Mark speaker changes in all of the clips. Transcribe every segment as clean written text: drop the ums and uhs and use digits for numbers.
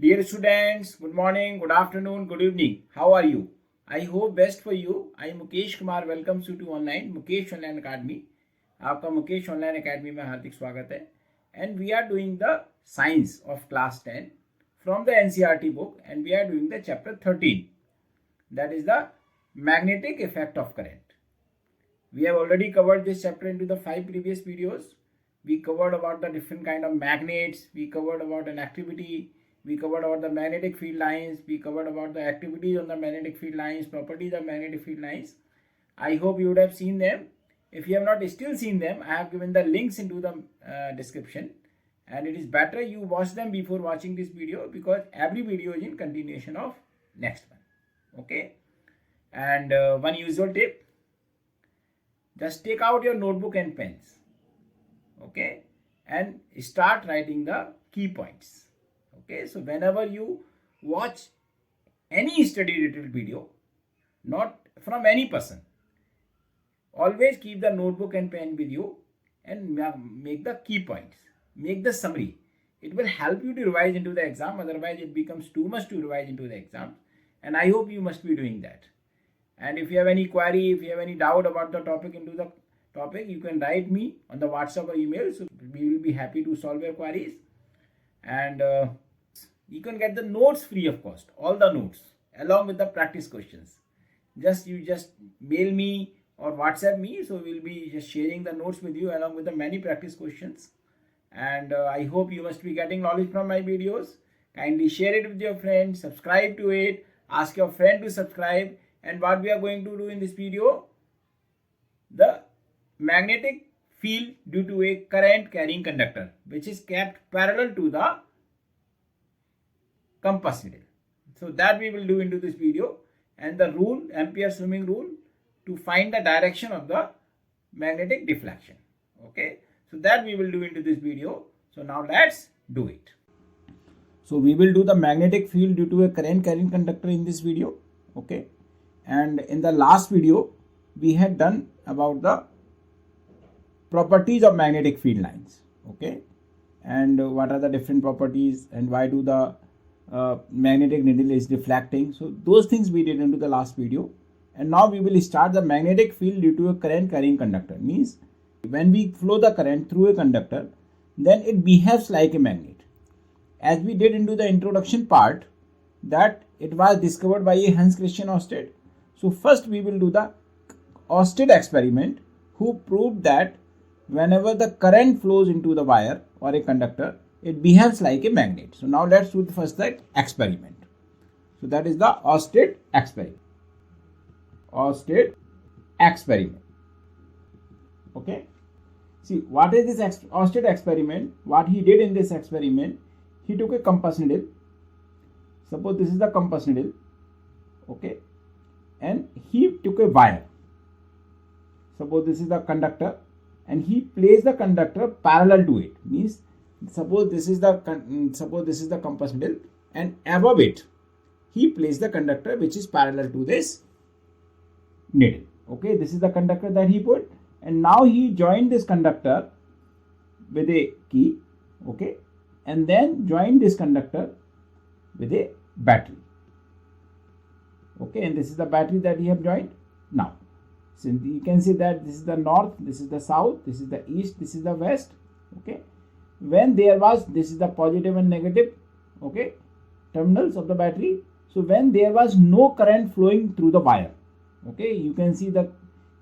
Speaker 1: Dear students, good morning, good afternoon, good evening. How are you? I hope best for you. I am Mukesh Kumar. Welcomes you to online Mukesh Online Academy. आपका Mukesh online academy में हार्दिक स्वागत है. And we are doing the science of class 10 from the NCERT book, and we are doing the chapter 13. That is the magnetic effect of current. We have already covered this chapter into the 5 previous videos. We covered about the different kind of magnets. We covered about an activity. We covered about the magnetic field lines. We covered about the activities on the magnetic field lines, properties of magnetic field lines. I hope you would have seen them. If you have not still seen them, I have given the links into the description. And it is better you watch them before watching this video, because every video is in continuation of next one. Okay. And one usual tip. Just take out your notebook and pens. Okay. And start writing the key points. Okay, so whenever you watch any study related video, not from any person, always keep the notebook and pen with you and make the key points, make the summary. It will help you to revise into the exam. Otherwise it becomes too much to revise into the exam, and I hope you must be doing that. And if you have any query, if you have any doubt about the topic, you can write me on the WhatsApp or email. So we will be happy to solve your queries. And you can get the notes free of cost, all the notes along with the practice questions. You just mail me or WhatsApp me, so we'll be just sharing the notes with you along with the many practice questions. And I hope you must be getting knowledge from my videos. Kindly share it with your friends, subscribe to it, ask your friend to subscribe. And what we are going to do in this video, the magnetic field due to a current carrying conductor, which is kept parallel to the compass needle. So that we will do into this video, and the rule, Ampere swimming rule, to find the direction of the magnetic deflection. Okay, so that we will do into this video. So now let's do it. So we will do the magnetic field due to a current carrying conductor in this video. Okay, and in the last video we had done about the properties of magnetic field lines. Okay, and what are the different properties, and why do the magnetic needle is deflecting. So those things we did into the last video. And now we will start the magnetic field due to a current carrying conductor. Means when we flow the current through a conductor, then it behaves like a magnet. As we did into the introduction part, that it was discovered by a Hans Christian Ørsted. So first we will do the Ørsted experiment, who proved that whenever the current flows into the wire or a conductor, it behaves like a magnet. So now let's do the first that experiment. So that is the Ørsted experiment. Ørsted experiment. Okay. See, what is this Ørsted experiment? What he did in this experiment, he took a compass needle. Suppose this is the compass needle. Okay. And he took a wire. Suppose this is the conductor, and he placed the conductor parallel to it. Means suppose this is the compass needle, and above it he placed the conductor which is parallel to this needle. Okay, this is the conductor that he put, and now he joined this conductor with a key. Okay, and then joined this conductor with a battery. Okay, and this is the battery that he have joined. Now, so you can see that this is the north, this is the south, this is the east, this is the west. Okay, when there was, this is the positive and negative, okay, terminals of the battery. So when there was no current flowing through the wire, okay, you can see the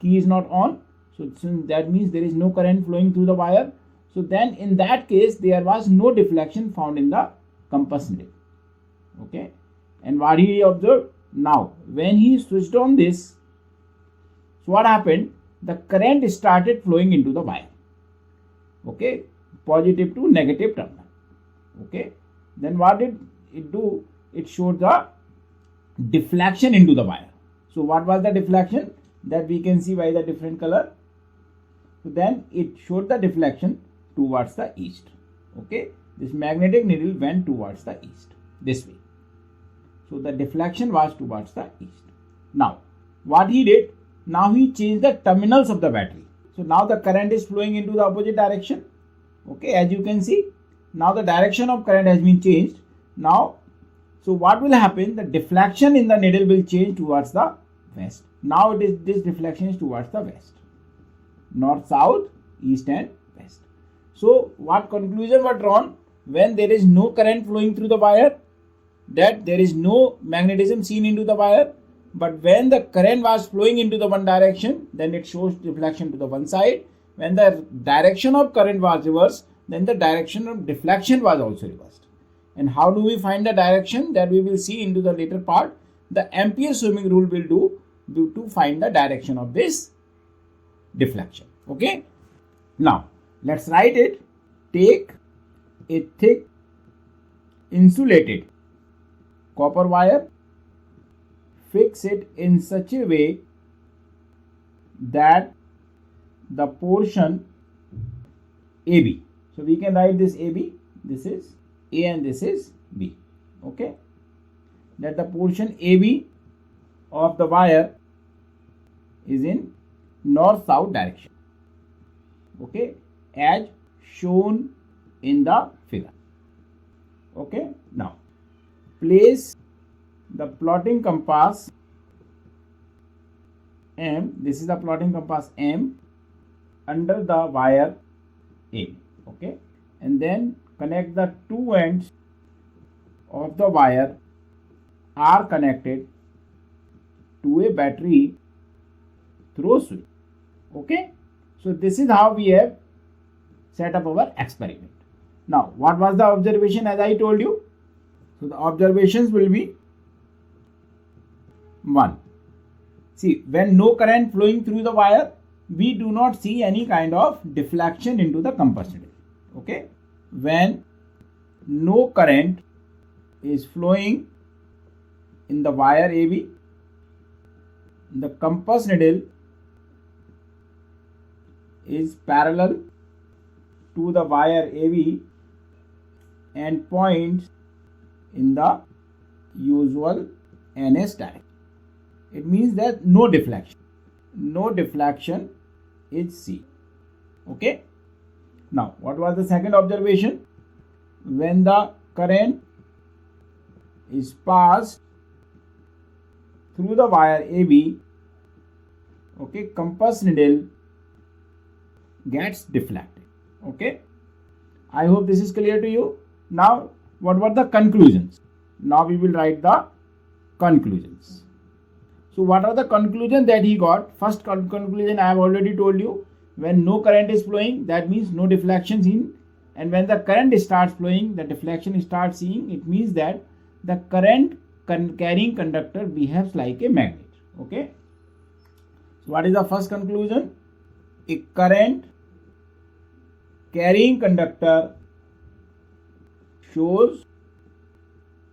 Speaker 1: key is not on. So that means there is no current flowing through the wire. So then in that case there was no deflection found in the compass needle. Okay, and what he observed, now when he switched on this, so what happened, the current started flowing into the wire. Okay, positive to negative terminal. Okay, then what did it do? It showed the deflection into the wire. So what was the deflection? That we can see by the different color. So then it showed the deflection towards the east. Okay, this magnetic needle went towards the east, this way. So the deflection was towards the east. Now what he did, now he changed the terminals of the battery. So now the current is flowing into the opposite direction. Okay, as you can see, now the direction of current has been changed. Now So what will happen? The deflection in the needle will change towards the west. Now this deflection is towards the west. North, south, east and west. So what conclusion were drawn? When there is no current flowing through the wire, that there is no magnetism seen into the wire. But when the current was flowing into the one direction, then it shows deflection to the one side. When the direction of current was reversed, then the direction of deflection was also reversed. And how do we find the direction? That we will see into the later part. The Ampere swimming rule will do to find the direction of this deflection. Okay. Now let's write it. Take a thick insulated copper wire, fix it in such a way that the portion AB, so we can write this AB, this is A and this is B, okay, that the portion AB of the wire is in north-south direction, okay, as shown in the figure. Okay, now place the plotting compass M, this is the plotting compass M, under the wire A, okay, and then connect the two ends of the wire are connected to a battery through a switch. Okay, so this is how we have set up our experiment. Now what was the observation? As I told you, so the observations will be 1. See, when no current flowing through the wire, we do not see any kind of deflection into the compass needle. Okay, when no current is flowing in the wire AB, the compass needle is parallel to the wire AB and points in the usual NS direction. It means that no deflection. No deflection is C. Okay. Now, what was the second observation? When the current is passed through the wire AB, okay, compass needle gets deflected. Okay. I hope this is clear to you. Now, what were the conclusions? Now we will write the conclusions. So what are the conclusions that he got? First conclusion I have already told you. When no current is flowing, that means no deflection seen. And when the current starts flowing, the deflection starts seeing. It means that the current carrying conductor behaves like a magnet. Okay. So what is the first conclusion? A current carrying conductor shows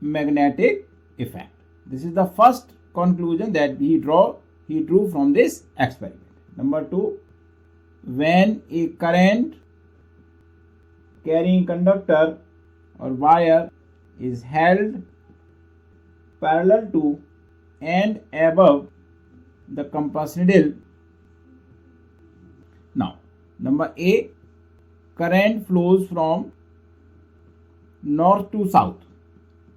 Speaker 1: magnetic effect. This is the first conclusion that he drew from this experiment. Number 2, when a current carrying conductor or wire is held parallel to and above the compass needle. Now, number A, current flows from north to south.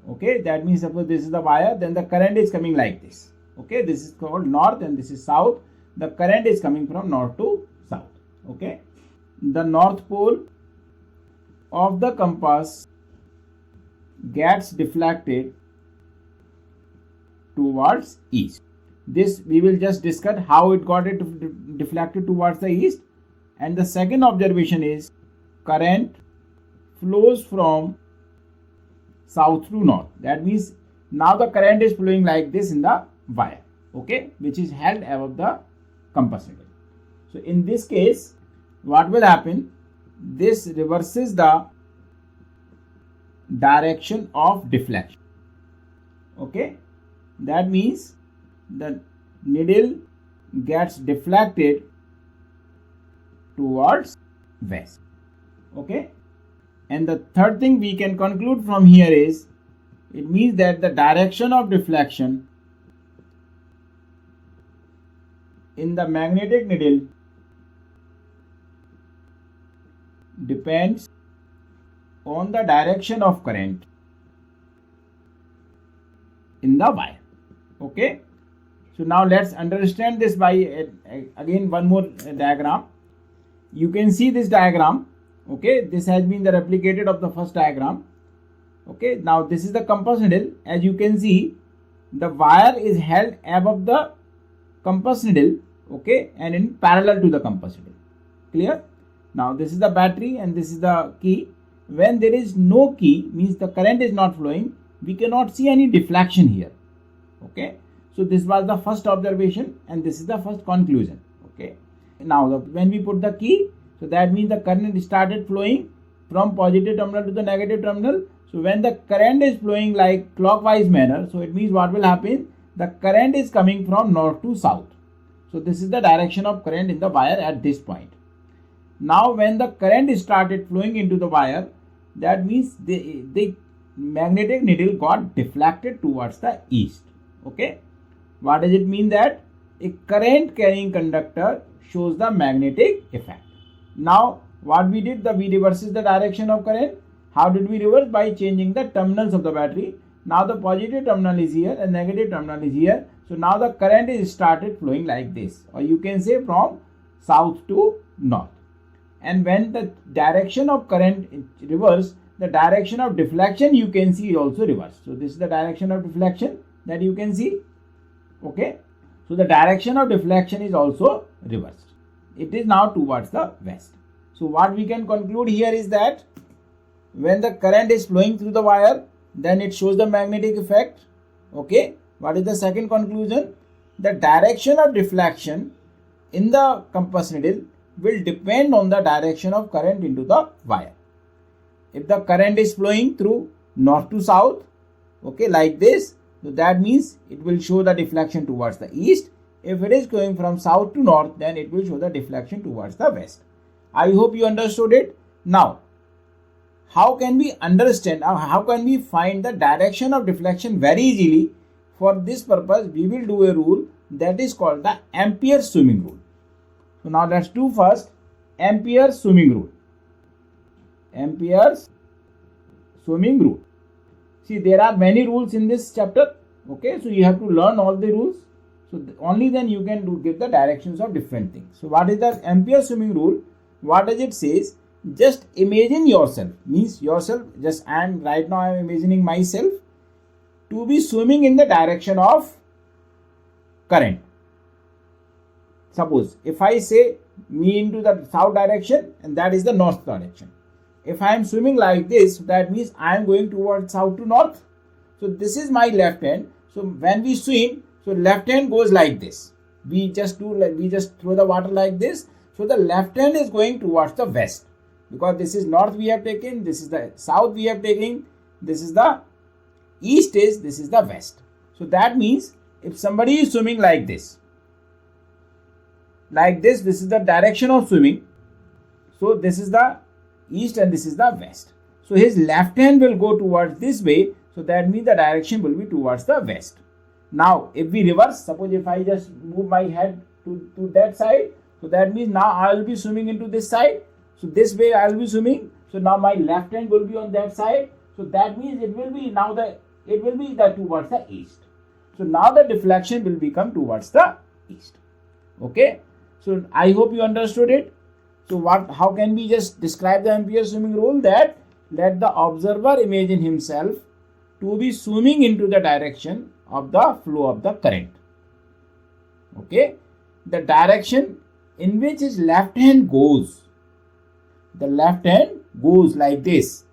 Speaker 1: Okay, that means suppose this is the wire, then the current is coming like this. Okay, this is called north and this is south. The current is coming from north to south. Okay, the north pole of the compass gets deflected towards east. This we will just discuss how it got it deflected towards the east. And the second observation is current flows from south to north. That means now the current is flowing like this in the wire, okay, which is held above the compass needle. So in this case, what will happen? This reverses the direction of deflection. Okay, that means the needle gets deflected towards west. Okay, and the third thing we can conclude from here is it means that the direction of deflection in the magnetic needle depends on the direction of current in the wire. Okay. So now let's understand this by again one more diagram. You can see this diagram. Okay, this has been the replicated of the first diagram. Okay, now this is the compass needle. As you can see, the wire is held above the compass needle, okay, and in parallel to the compass needle. Clear? Now this is the battery and this is the key. When there is no key, means the current is not flowing, we cannot see any deflection here. Okay, so this was the first observation and this is the first conclusion. Okay, now when we put the key, so that means the current started flowing from positive terminal to the negative terminal. So when the current is flowing like clockwise manner, so it means what will happen? The current is coming from north to south. So this is the direction of current in the wire at this point. Now when the current started flowing into the wire, that means the magnetic needle got deflected towards the east. Okay, what does it mean? That a current carrying conductor shows the magnetic effect. Now what we did, we reverses the direction of current. How did we reverse? By changing the terminals of the battery. Now the positive terminal is here and negative terminal is here. So now the current is started flowing like this, or you can say from south to north. And when the direction of current is reversed, the direction of deflection you can see also reversed. So this is the direction of deflection that you can see. Okay, so the direction of deflection is also reversed. It is now towards the west. So what we can conclude here is that when the current is flowing through the wire, then it shows the magnetic effect. Okay, what is the second conclusion? The direction of deflection in the compass needle will depend on the direction of current into the wire. If the current is flowing through north to south, okay, like this, so that means it will show the deflection towards the east. If it is going from south to north, then it will show the deflection towards the west. I hope you understood it. Now, how can we understand, how can we find the direction of deflection very easily? For this purpose, we will do a rule that is called the Ampere's swimming rule. So now let's do first Ampere's swimming rule. Ampere's swimming rule. See, there are many rules in this chapter. Okay, so you have to learn all the rules. So only then you can give the directions of different things. So what is the Ampere's swimming rule? What does it says? Just imagine yourself, means yourself, just right now I am imagining myself to be swimming in the direction of current. Suppose if I say me into the south direction and that is the north direction. If I am swimming like this, that means I am going towards south to north. So this is my left hand. So when we swim, so left hand goes like this. We just throw the water like this. So the left hand is going towards the west. Because this is north we have taken, this is the south we have taken, this is the east, this is the west. So that means if somebody is swimming like this, this is the direction of swimming. So this is the east and this is the west. So his left hand will go towards this way. So that means the direction will be towards the west. Now if we reverse, suppose if I just move my head to that side, so that means now I will be swimming into this side. So this way I will be swimming. So now my left hand will be on that side. So that means it will be towards the east. So now the deflection will become towards the east. Okay. So I hope you understood it. So how can we just describe the Ampere's swimming rule? That let the observer imagine himself to be swimming into the direction of the flow of the current. Okay. The direction in which his left hand goes. The left hand goes like this,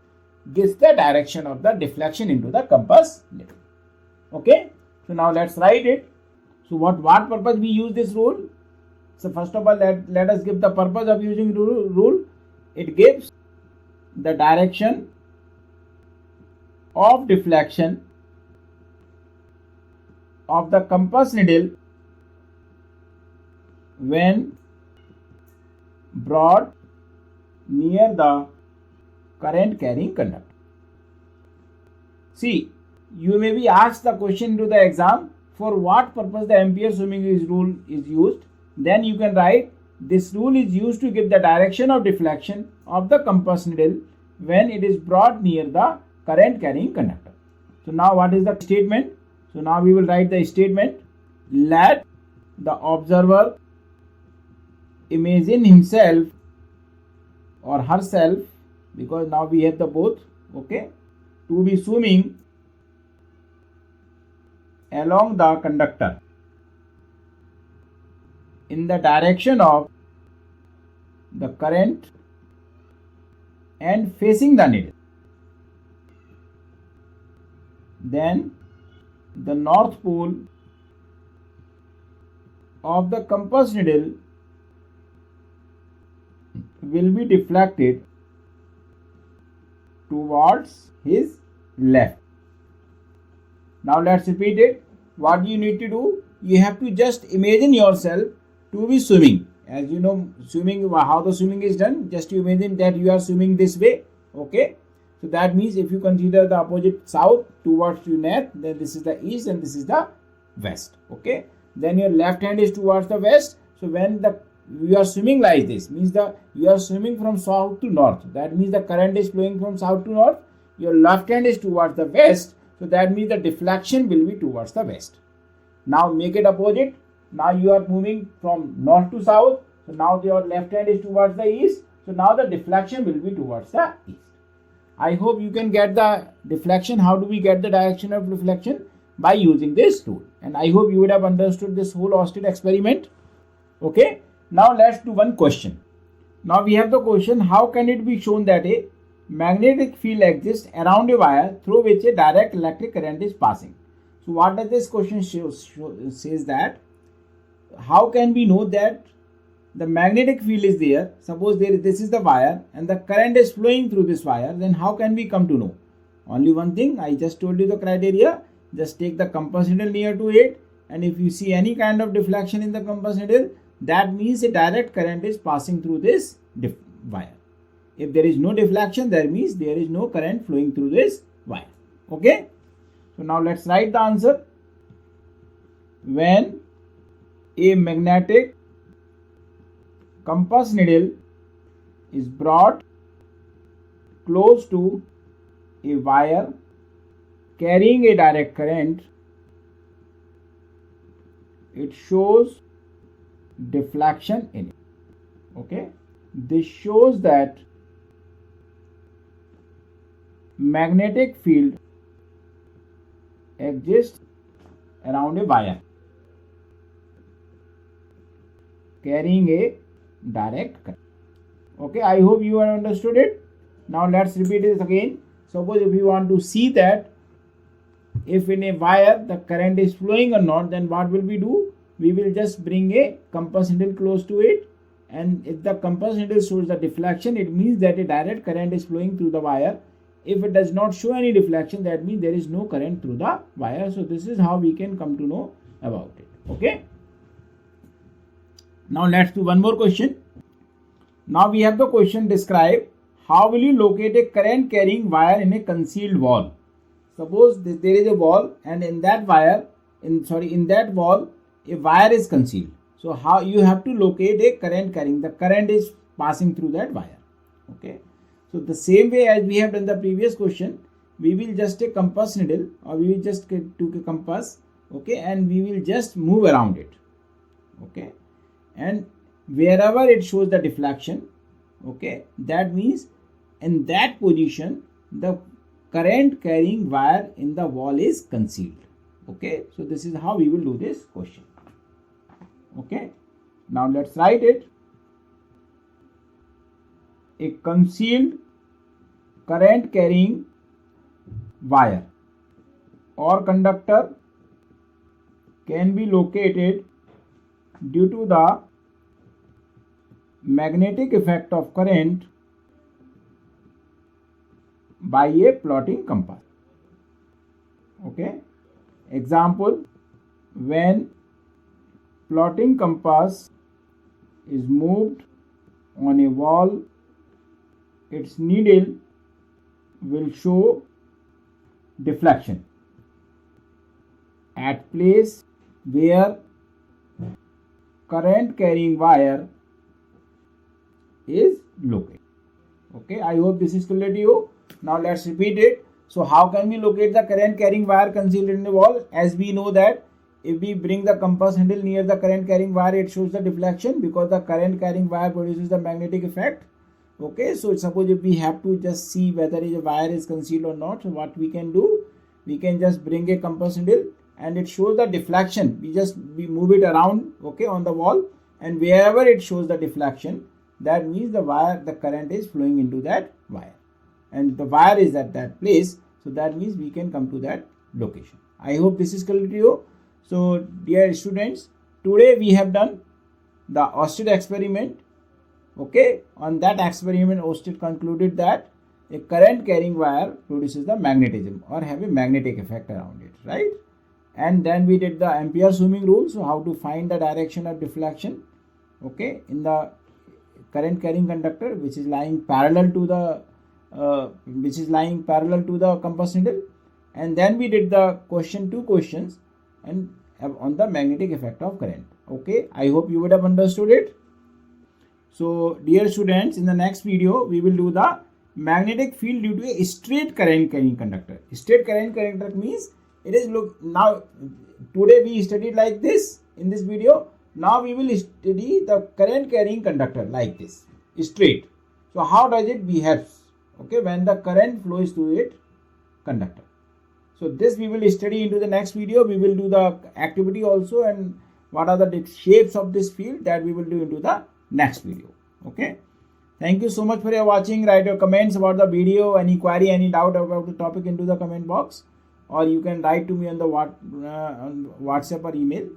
Speaker 1: gives the direction of the deflection into the compass needle. Okay, so now let's write it. So what purpose we use this rule? So first of all, let us give the purpose of using rule. It gives the direction of deflection of the compass needle when brought near the current carrying conductor. See, you may be asked the question to the exam, for what purpose the Ampere's swimming rule is used. Then you can write, this rule is used to give the direction of deflection of the compass needle when it is brought near the current carrying conductor. So now what is the statement? So now we will write the statement. Let the observer imagine himself or herself, because now we have the both, okay, to be swimming along the conductor in the direction of the current and facing the needle. Then the north pole of the compass needle will be deflected towards his left. Now let's repeat it. What you need to do, you have to just imagine yourself to be swimming. As you know, swimming, how the swimming is done, just you imagine that you are swimming this way, okay. So that means if you consider the opposite south towards your north, then this is the east and this is the west, okay. Then your left hand is towards the west. So when you are swimming like this, means you are swimming from south to north. That means the current is flowing from south to north. Your left hand is towards the west. So that means the deflection will be towards the west. Now make it opposite. Now you are moving from north to south. So now your left hand is towards the east. So now the deflection will be towards the east. I hope you can get the deflection. How do we get the direction of deflection? By using this tool. And I hope you would have understood this whole Austin experiment. Okay. Now let's do one question. Now we have the question, how can it be shown that a magnetic field exists around a wire through which a direct electric current is passing? So what does this question says that, how can we know that the magnetic field is there? Suppose this is the wire and the current is flowing through this wire, then how can we come to know? Only one thing, I just told you the criteria. Just take the compass needle near to it, and if you see any kind of deflection in the compass needle, that means a direct current is passing through this wire. If there is no deflection, that means there is no current flowing through this wire. Okay. So now let's write the answer. When a magnetic compass needle is brought close to a wire carrying a direct current, it shows deflection in it. Okay. This shows that magnetic field exists around a wire carrying a direct current. Okay, I hope you have understood it. Now let's repeat it again. Suppose if you want to see that if in a wire the current is flowing or not, then what will we do? We will just bring a compass needle close to it, and if the compass needle shows the deflection, it means that a direct current is flowing through the wire. If it does not show any deflection, that means there is no current through the wire. So this is how we can come to know about it. Okay. Now let's do one more question. Now we have the question, describe how will you locate a current carrying wire in a concealed wall. Suppose there is a wall, and in that wall a wire is concealed. So how you have to locate a current carrying, the current is passing through that wire. Okay. So the same way as we have done the previous question, we will just take compass needle, or we will just take a compass, okay, and we will just move around it, okay, and wherever it shows the deflection, okay, that means in that position the current carrying wire in the wall is concealed. Okay, so this is how we will do this question. Okay, now let's write it. A concealed current carrying wire or conductor can be located due to the magnetic effect of current by a plotting compass. Okay, example, when plotting compass is moved on a wall, its needle will show deflection at place where current carrying wire is located. Okay, I hope this is clear to you. Now let's repeat it. So how can we locate the current carrying wire concealed in the wall? As we know that if we bring the compass handle near the current carrying wire, it shows the deflection because the current carrying wire produces the magnetic effect. Okay, so suppose if we have to just see whether a wire is concealed or not, so what we can do, we can just bring a compass needle and it shows the deflection. We move it around, okay, on the wall, and wherever it shows the deflection, that means the current is flowing into that wire, and the wire is at that place, so that means we can come to that location. I hope this is clear to you. So dear students, today we have done the Oersted experiment. Okay, on that experiment, Oersted concluded that a current carrying wire produces the magnetism or have a magnetic effect around it, right? And then we did the Ampere swimming rule, so how to find the direction of deflection, okay, in the current carrying conductor which is lying parallel to the compass needle. And then we did the two questions and on the magnetic effect of current. Okay, I hope you would have understood it. So dear students, in the next video we will do the magnetic field due to a straight current carrying conductor. Straight current carrying conductor means it is now today we studied like this in this video. Now we will study the current carrying conductor like this, straight. So how does it behave, okay, when the current flows through it conductor? So this we will study into the next video. We will do the activity also, and what are the shapes of this field, that we will do into the next video. Okay, thank you so much for your watching. Write your comments about the video, any query, any doubt about the topic into the comment box, or you can write to me on the on WhatsApp or email.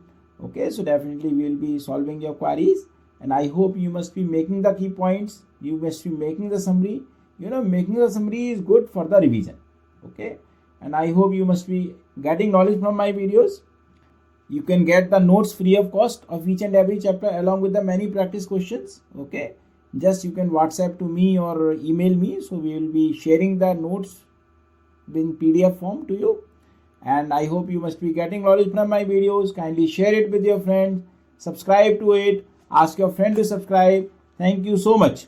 Speaker 1: Okay, so definitely we will be solving your queries, and I hope you must be making the key points, you must be making the summary. Making the summary is good for the revision. Okay, and I hope you must be getting knowledge from my videos. You can get the notes free of cost of each and every chapter along with the many practice questions. Okay, just you can WhatsApp to me or email me, so we will be sharing the notes in PDF form to you. And I hope you must be getting knowledge from my videos. Kindly share it with your friends, subscribe to it, ask your friend to subscribe. Thank you so much.